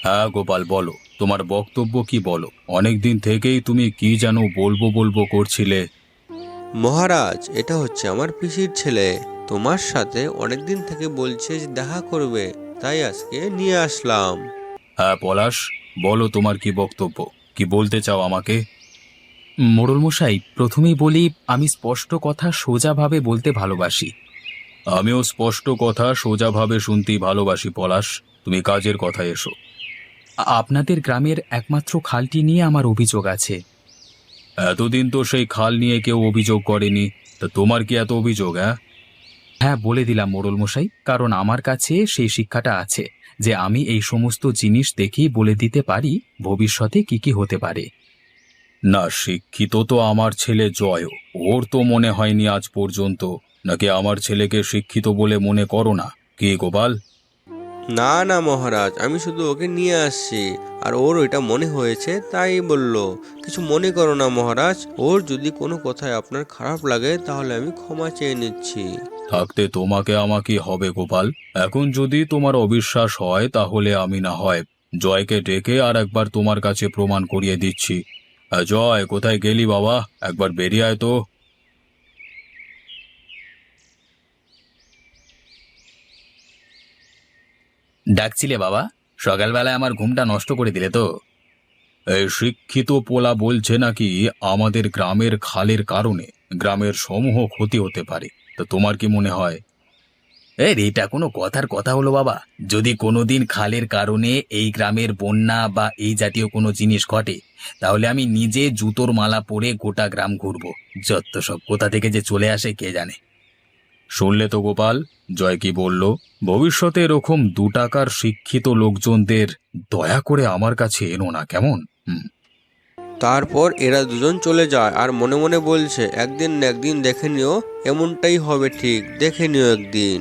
হ্যাঁ গোপাল, বলো তোমার বক্তব্য কি বলো। অনেকদিন থেকেই তুমি কি যেন বলবো বলবো করছিলে। মহারাজ, এটা হচ্ছে আমার পিসির ছেলে। তোমার সাথে অনেকদিন থেকে বলছে যে দেখা করবে, তাই আজকে নিয়ে আসলাম। হ্যাঁ পলাশ, বলো তোমার কি বক্তব্য, কি বলতে চাও আমাকে। মোড়ল মশাই, প্রথমেই বলি আমি স্পষ্ট কথা সোজাভাবে বলতে ভালোবাসি। আমিও স্পষ্ট কথা সোজাভাবে শুনতেই ভালোবাসি পলাশ। তুমি কাজের কথা এসো। আপনাদের গ্রামের একমাত্র খালটি নিয়ে আমার অভিযোগ আছে। এতদিন তো সেই খাল নিয়ে কেউ অভিযোগ করেনি, তা তোমার কি এত অভিযোগ? হ্যাঁ হ্যাঁ, বলে দিলাম মোড়ল মশাই, কারণ আমার কাছে সেই শিক্ষাটা আছে যে আমি এই সমস্ত জিনিস দেখেই বলে দিতে পারি ভবিষ্যতে কি কি হতে পারে। না, শিক্ষিত তো আমার ছেলে জয়। ওর তো মনে হয়নি আজ পর্যন্ত। নাকি আমার ছেলেকে শিক্ষিত বলে মনে করো না, কি গোপাল? না না মহারাজ, আমি শুধু ওকে নিয়ে আসছি, আর ওর ওইটা মনে হয়েছে তাই বলল। কিছু মনে করো না মহারাজ, ওর যদি কোনো কথায় আপনার খারাপ লাগে তাহলে আমি ক্ষমা চেয়ে নিচ্ছি। থাকতে তোমাকে আমাকে হবে গোপাল। এখন যদি তোমার অবিশ্বাস হয় তাহলে আমি না হয় জয়কে ডেকে আর একবার তোমার কাছে প্রমাণ করিয়ে দিচ্ছি। জয়, কোথায় গেলি বাবা? একবার বেরিয়ে আয় তো। ডাকছিলে বাবা? সকালবেলায় আমার ঘুমটা নষ্ট করে দিলে তো। এই শিক্ষিত পোলা বলছে নাকি আমাদের গ্রামের খালের কারণে গ্রামের সমূহ ক্ষতি হতে পারে। তো তোমার কি মনে হয়? এটা কোনো কথার কথা হলো বাবা? যদি কোনোদিন খালের কারণে এই গ্রামের বন্যা বা এই জাতীয় কোনো জিনিস ঘটে, তাহলে আমি নিজে জুতোর মালা পরে গোটা গ্রাম ঘুরবো। যত সব কোথা থেকে যে চলে আসে কে জানে। শুনলে তো গোপাল, জয় কি বলল? ভবিষ্যতে এরকম 2 টাকার শিক্ষিত লোকজনদের দয়া করে আমার কাছে এনো না, কেমন? হুম। তারপর এরা দুজন চলে যায় আর মনে মনে বলছে, একদিন না একদিন দেখে নিও, এমনটাই হবে, ঠিক দেখে নিও একদিন।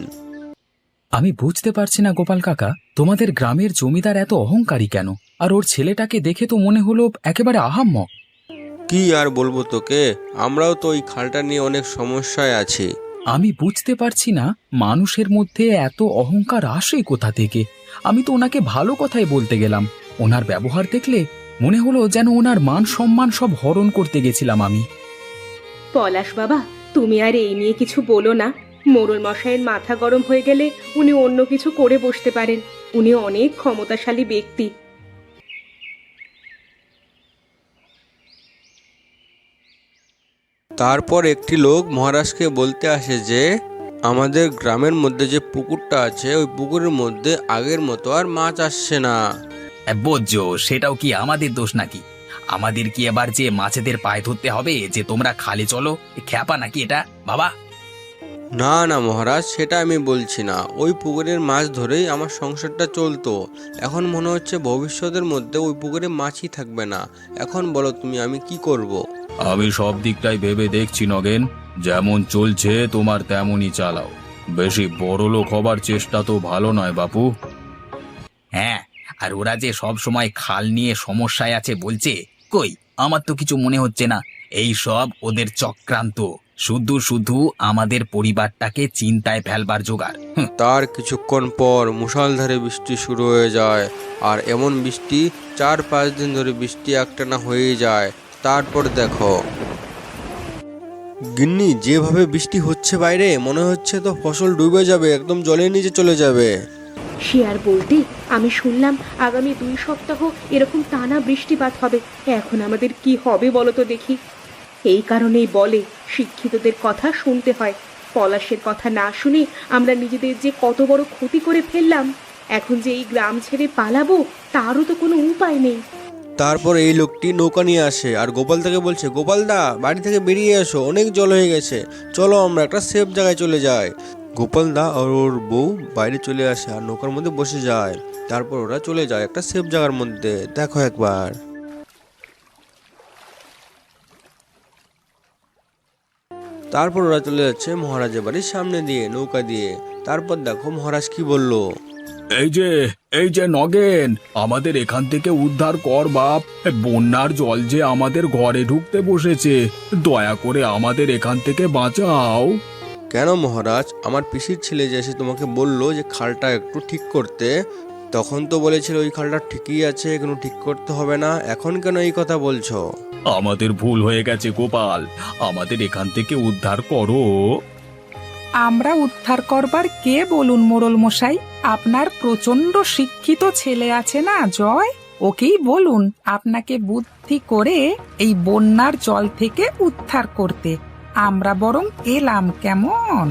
আমি বুঝতে পারছি না গোপাল কাকা, তোমাদের গ্রামের জমিদার এত অহংকারী কেন? আর ওর ছেলেটাকে দেখে তো মনে হলো একেবারে আহাম্মক। কি আর বলবো তোকে, আমরাও তো ওই খালটা নিয়ে অনেক সমস্যায় আছি। আমি বুঝতে পারছি না মানুষের মধ্যে এত অহংকার আসে কোথা থেকে। আমি তো ওনাকে ভালো কথাই বলতে গেলাম, ওনার ব্যবহার দেখলে মনে হলো যেন ওনার মান সম্মান সব হরণ করতে গেছিলাম আমি। পলাশ বাবা, তুমি আর এই নিয়ে কিছু বলো না। মোড়ল মশাইয়ের মাথা গরম হয়ে গেলে উনি অন্য কিছু করে বসতে পারেন। উনি অনেক ক্ষমতাশালী ব্যক্তি। তারপর একটি লোক মহারাজকে বলতে আসে যে আমাদের গ্রামের মধ্যে যে পুকুরটা আছে, ওই পুকুরের মধ্যে আগের মতো আর মাছ আসছে না। বোঝো, সেটাও কি আমাদের দোষ নাকি? আমাদের কি এবার যে মাছেদের পায়ে ধরতে হবে যে তোমরা খালে চলো? খ্যাপা নাকি এটা বাবা? না না মহারাজ, সেটা আমি বলছি না। ওই পুকুরের মাছ ধরেই আমার সংসারটা চলতো। এখন মনে হচ্ছে ভবিষ্যতের মধ্যে ওই পুকুরে মাছই থাকবে না। এখন বলো তুমি, আমি কি করব। আমি সব দিকটাই ভেবে দেখছি নগেন। যেমন চলছে তোমার তেমনই চালাও। বেশি বড়লোক হবার চেষ্টা তো ভালো নয় বাপু। হ্যাঁ, আর ওরা যে সব সময় খাল নিয়ে সমস্যায় আছে বলছে, কই আমার তো কিছু মনে হচ্ছে না। এই সব ওদের চক্রান্ত, শুধু শুধু আমাদের পরিবারটাকে চিন্তায় ফেলবার জোগাড়। তার কিছুক্ষণ পর মুষলধারে বৃষ্টি শুরু হয়ে যায়। আর এমন বৃষ্টি 4-5 দিন ধরে বৃষ্টি একটানা হয়ে যায়। তারপর দেখো গিন্নি, যেভাবে বৃষ্টি হচ্ছে বাইরে, মনে হচ্ছে তো ফসল ডুবে যাবে, একদম জলের নিচে চলে যাবে। সে আর বলতে, আমি শুনলাম আগামী 2 সপ্তাহ এরকম টানা বৃষ্টিপাত হবে। এখন আমাদের কি হবে বলো তো দেখি। এই কারণেই বলে শিক্ষিতদের কথা শুনতে হয়। পলাশের কথা না শুনে আমরা নিজেদের যে কত বড় ক্ষতি করে ফেললাম। এখন যে এই গ্রাম ছেড়ে পালাবো, তারও তো কোনো উপায় নেই। তারপর এই লোকটি নৌকা নিয়ে আসে আর গোপাল থেকে বলছে, গোপাল দা, বাড়ি থেকে বেরিয়ে এসো, অনেক জল হয়ে গেছে, চলো আমরা একটা সেফ জায়গায় চলে যাই। গোপাল দা আর ওর বউ বাইরে চলে আসে আর নৌকার মধ্যে বসে যায়। তারপর ওরা চলে যায় একটা সেফ জায়গার মধ্যে। দেখো একবার। তারপর ওরা চলে যাচ্ছে মহারাজের বাড়ির সামনে দিয়ে নৌকা দিয়ে। তারপর দেখো মহারাজ কি বলল। এই যে এই যে নগেন, আমাদের এখান থেকে উদ্ধার কর বাপ। বন্যার জল যে আমাদের ঘরে ঢুকতে বসেছে, দয়া করে আমাদের এখান থেকে বাঁচাও। কেন মহারাজ? আমার পিসির ছেলে যে এসে তোমাকে বললো যে খালটা একটু ঠিক করতে। তখন তো বলেছিল ওই খালটা ঠিকই আছে, কোনো ঠিক করতে হবে না, এখন কেন এই কথা বলছো? আমাদের ভুল হয়ে গেছে গোপাল, আমাদের এখান থেকে উদ্ধার করো। আমরা উদ্ধার করবার কে বলুন মোড়ল মশাই? আপনার প্রচন্ড শিক্ষিত ছেলে আছে না জয়, ওকেই বলুন আপনাকে বুদ্ধি করে এই বন্যার জল থেকে উদ্ধার করতে। আমরা বরং এলাম কেমন?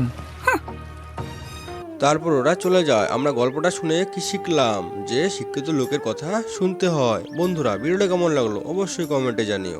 তারপর ওরা চলে যায়। আমরা গল্পটা শুনে কি শিখলাম? যে শিক্ষিত লোকের কথা শুনতে হয়। বন্ধুরা, ভিডিওটা কেমন লাগলো অবশ্যই কমেন্টে জানিও।